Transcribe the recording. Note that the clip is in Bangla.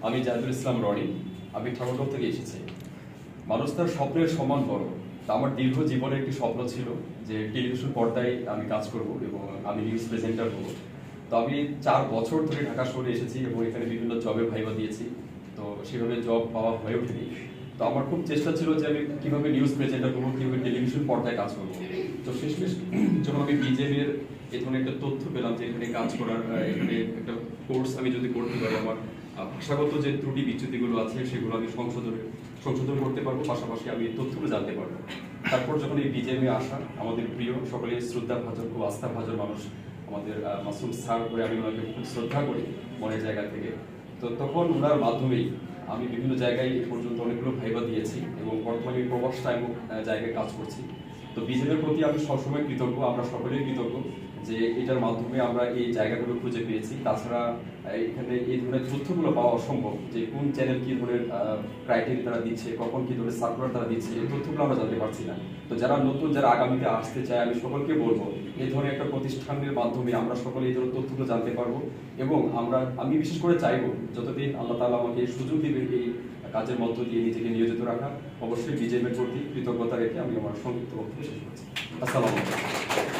আমি জাহিদুল ইসলাম রনি। আমি ঠাকুরগাঁও থেকে এসেছি। মানুষ তার স্বপ্নের সমান বড়। তা আমার দীর্ঘ জীবনের একটি স্বপ্ন ছিল যে টেলিভিশন পর্দায় আমি কাজ করব এবং আমি নিউজ প্রেজেন্টার হব। তো আমি 4 বছর ধরে ঢাকা শহরে এসেছি এবং এখানে বিভিন্ন জবে ভাইবা দিয়েছি। তো সেভাবে জব পাওয়া হয়ে ওঠেনি। তো আমার খুব চেষ্টা ছিল যে আমি কীভাবে নিউজ প্রেজেন্টার হবো, কীভাবে টেলিভিশন পর্দায় কাজ করবো। তো শেষমেশ যখন আমি বিজেপির এই ধরনের একটা তথ্য পেলাম যে এখানে কাজ করার এখানে একটা কোর্স আমি যদি করতে পারি, আমার ভাষাগত যে ত্রুটি বিচ্যুতিগুলো আছে সেগুলো আমি সংশোধন করতে পারবো, পাশাপাশি আমি তথ্যগুলো জানতে পারবো। তারপর যখন এই বিজেপি আসা, আমাদের প্রিয় সকলে শ্রদ্ধা ভাজন, খুব আস্থা ভাজন মানুষ আমাদের মাসুম স্যার করে, আমি ওনাকে খুব শ্রদ্ধা করি মনের জায়গা থেকে। তো তখন ওনার মাধ্যমেই আমি বিভিন্ন জায়গায় এ পর্যন্ত অনেকগুলো ভাইবা দিয়েছি এবং বর্তমানে প্রবাস টাইম জায়গায় কাজ করছি। তো বিজেপির প্রতি আমি সবসময় কৃতজ্ঞ, আমরা সকলেই কৃতজ্ঞ যে এটার মাধ্যমে আমরা এই জায়গাগুলো খুঁজে পেয়েছি। তাছাড়া এখানে এই ধরনের তথ্যগুলো পাওয়া অসম্ভব, যে কোন চ্যানেল কী ধরনের ক্রাইটেরিয়া তারা দিচ্ছে, কখন কী ধরনের সার্কুলার তারা দিচ্ছে, এই তথ্যগুলো আমরা জানতে পারছি না। তো যারা নতুন, যারা আগামীতে আসতে চায়, আমি সকলকে বলবো এই ধরনের একটা প্রতিষ্ঠানের মাধ্যমে আমরা সকলে এই ধরনের তথ্যগুলো জানতে পারবো। এবং আমি বিশেষ করে চাইবো যতদিন আল্লাহ তাআলা আমাকে এই সুযোগ দিবে এই কাজের মধ্য দিয়ে নিজেকে নিয়োজিত রাখা, অবশ্যই বিজেপির প্রতি কৃতজ্ঞতা রেখে আমি আমার সংক্ষিপ্ত বক্তব্য শেষ করছি। আসসালামু আলাইকুম।